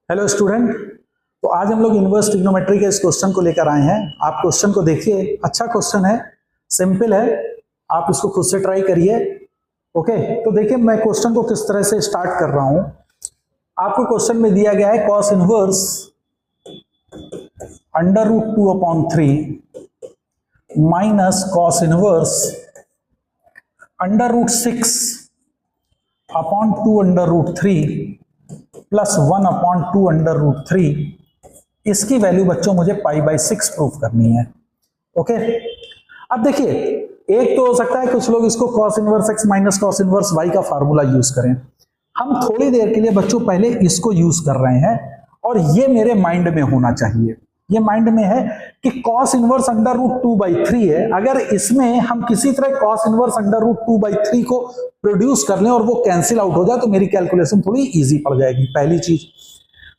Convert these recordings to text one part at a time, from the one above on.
Hello student. तो आज हम लोग इनवर्स ट्रिग्नोमेट्री के इस क्वेश्चन को लेकर आए हैं। आप क्वेश्चन को देखिए, अच्छा क्वेश्चन है, सिंपल है, आप इसको खुद से ट्राई करिए। ओके, तो देखिए मैं क्वेश्चन को किस तरह से स्टार्ट कर रहा हूं। आपको क्वेश्चन में दिया गया है cos inverse under root 2/3 minus cos inverse under root 6/2/3 plus 1/2/3। इसकी वैल्यू बच्चों मुझे π/6 प्रूफ करनी है। ओके, अब देखिए, एक तो हो सकता है कुछ लोग इसको cos inverse x minus cos inverse y का फार्मूला यूज करें। हम थोड़ी देर के लिए बच्चों पहले इसको यूज कर रहे हैं और ये मेरे माइंड में होना चाहिए। ये माइंड में है कि cos इनवर्स अंडर रूट 2/3 है। अगर इसमें हम किसी तरह cos इनवर्स अंडर रूट 2/3 को प्रोड्यूस कर लें और वो कैंसिल आउट हो जाए तो मेरी कैलकुलेशन थोड़ी इजी पड़ जाएगी, पहली चीज।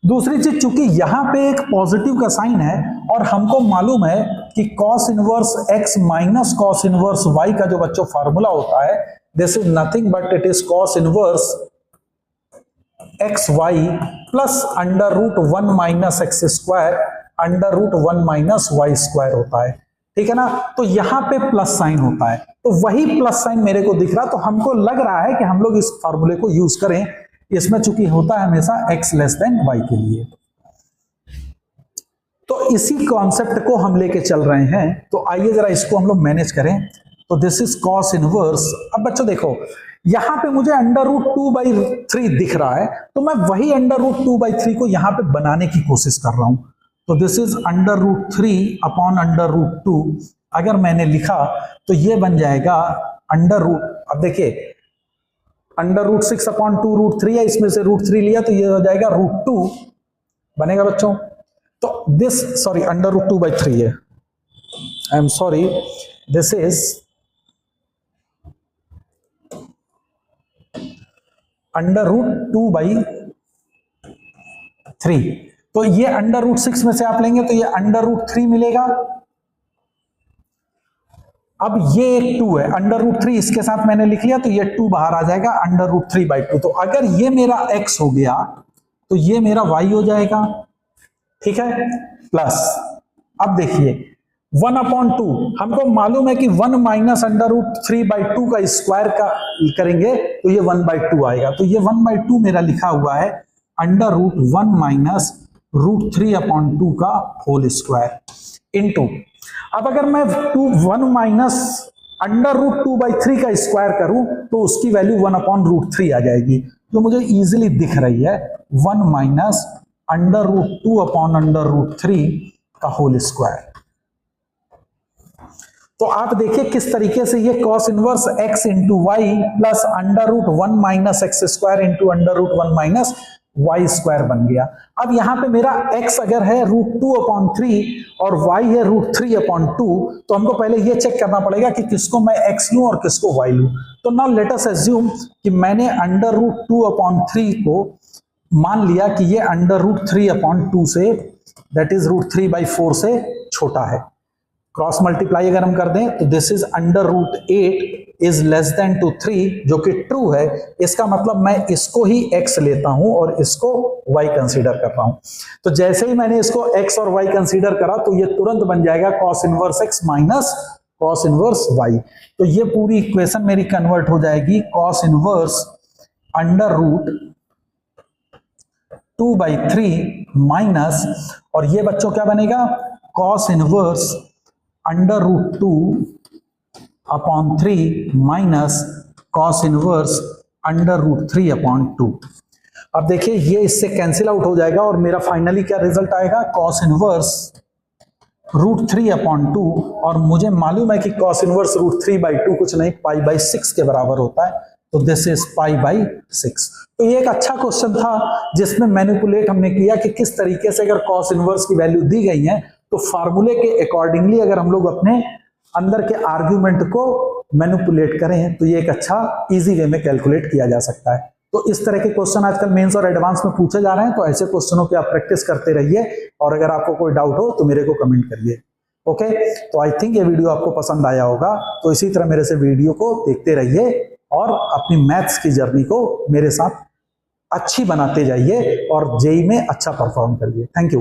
दूसरी चीज, चूंकि यहां पे एक पॉजिटिव का साइन है और हमको मालूम है कि cos inverse x minus cos inverse y का जो बच्चों फार्मूला होता है, this is nothing but it is cos inverse xy plus under root 1 minus x square under root 1 minus y square होता है। ठीक है ना, तो यहां पे प्लस साइन होता है, तो वही प्लस साइन मेरे को दिख रहा, तो हमको लग रहा है कि हम लोग इस फार्मूले को यूज करें। इसमें चूंकि होता है हमेशा x लेस देन y के लिए, तो इसी कॉन्सेप्ट को हम लेके चल रहे हैं। तो आइए जरा इसको हम लोग मैनेज करें। तो दिस इज cos इनवर्स। अब बच्चों देखो, यहां पे मुझे अंडर रूट 2/3 दिख रहा है, तो मैं वही अंडर रूट 2/3 को यहां पे बनाने की कोशिश कर रहा हूं। तो दिस इज अंडर रूट 3/√2। अगर मैंने लिखा तो ये बन जाएगा अंडर रूट, अब देखिए अंडर रूट 6/2√3 है, इसमें से √3 लिया तो ये हो जाएगा √2 बनेगा बच्चों। तो दिस, सॉरी, अंडर रूट 2/3 है, I am sorry, this is under root 2/3। तो ये अंडर रूट 6 में से आप लेंगे तो ये अंडर रूट 3 मिलेगा। अब ये एक 2 है, अंडर रूट 3 इसके साथ मैंने लिख लिया तो ये 2 बाहर आ जाएगा, अंडर रूट 3/2। तो अगर ये मेरा x हो गया तो ये मेरा y हो जाएगा। ठीक है, प्लस अब देखिए 1/2, हमको मालूम है कि 1 माइनस अंडर रूट 3/2 का स्क्वायर का करेंगे तो ये 1/2 आएगा। तो ये 1/2 मेरा लिखा हुआ है अंडर रूट 1 माइनस √3/2 का होल स्क्वायर इनटू, अब अगर मैं 1 माइनस अंडर रूट 2/3 का स्क्वायर करूं तो उसकी वैल्यू 1/√3 आ जाएगी, जो मुझे इजीली दिख रही है 1 माइनस अंडर रूट 2/√3 का होल स्क्वायर। तो आप देखिए किस तरीके से ये cos inverse x into y plus under root 1 minus x square into under root 1 minus y square बन गया। अब यहां पे मेरा x अगर है √2/3 और y है √3/2, तो हमको पहले ये चेक करना पड़ेगा कि किसको मैं x लूं और किसको y लूं। तो नाउ लेट अस अज्यूम कि मैंने अंडर रूट 2/3 को मान लिया कि ये अंडर रूट 3/2 से, दैट इज √3/4 से छोटा है। क्रॉस मल्टीप्लाई अगर हम कर दें तो this is under root 8 is less than two 3, जो कि ट्रू है। इसका मतलब मैं इसको ही x लेता हूं और इसको y कंसीडर कर रहा हूं। तो जैसे ही मैंने इसको x और y कंसीडर करा तो ये तुरंत बन जाएगा cos inverse x minus cos inverse y। तो ये पूरी इक्वेशन मेरी कन्वर्ट हो जाएगी cos inverse under root 2/3 minus, और ये बच्चों क्या बनेगा, cos inverse under root 2/3 minus cos inverse under root 3/2। अब देखिए ये इससे कैंसिल आउट हो जाएगा और मेरा फाइनली क्या रिजल्ट आएगा, cos इनवर्स √3/2, और मुझे मालूम है कि cos इनवर्स √3/2 कुछ नहीं π/6 के बराबर होता है, तो दिस इज π/6। तो ये एक अच्छा क्वेश्चन था जिसमें मैनिपुलेट हमने किया कि किस तरीके से अगर cos इनवर्स की वैल्यू दी गई है तो फार्मूले के अकॉर्डिंगली अगर हम लोग अपने अंदर के आर्ग्यूमेंट को मैनिपुलेट करें तो ये एक अच्छा इजी वे में कैलकुलेट किया जा सकता है। तो इस तरह के क्वेश्चन आजकल मेंस और एडवांस में पूछे जा रहे हैं, तो ऐसे क्वेश्चनों की आप प्रैक्टिस करते रहिए, और अगर आपको कोई डाउट हो तो मेरे को कमेंट करिए। ओके, तो आई थिंक ये वीडियो आपको पसंद आया होगा, तो इसी तरह मेरे से वीडियो को देखते रहिए और अपनी मैथ्स की जर्नी को मेरे साथ अच्छी बनाते जाइए और जेई में अच्छा परफॉर्म करिए। Thank you.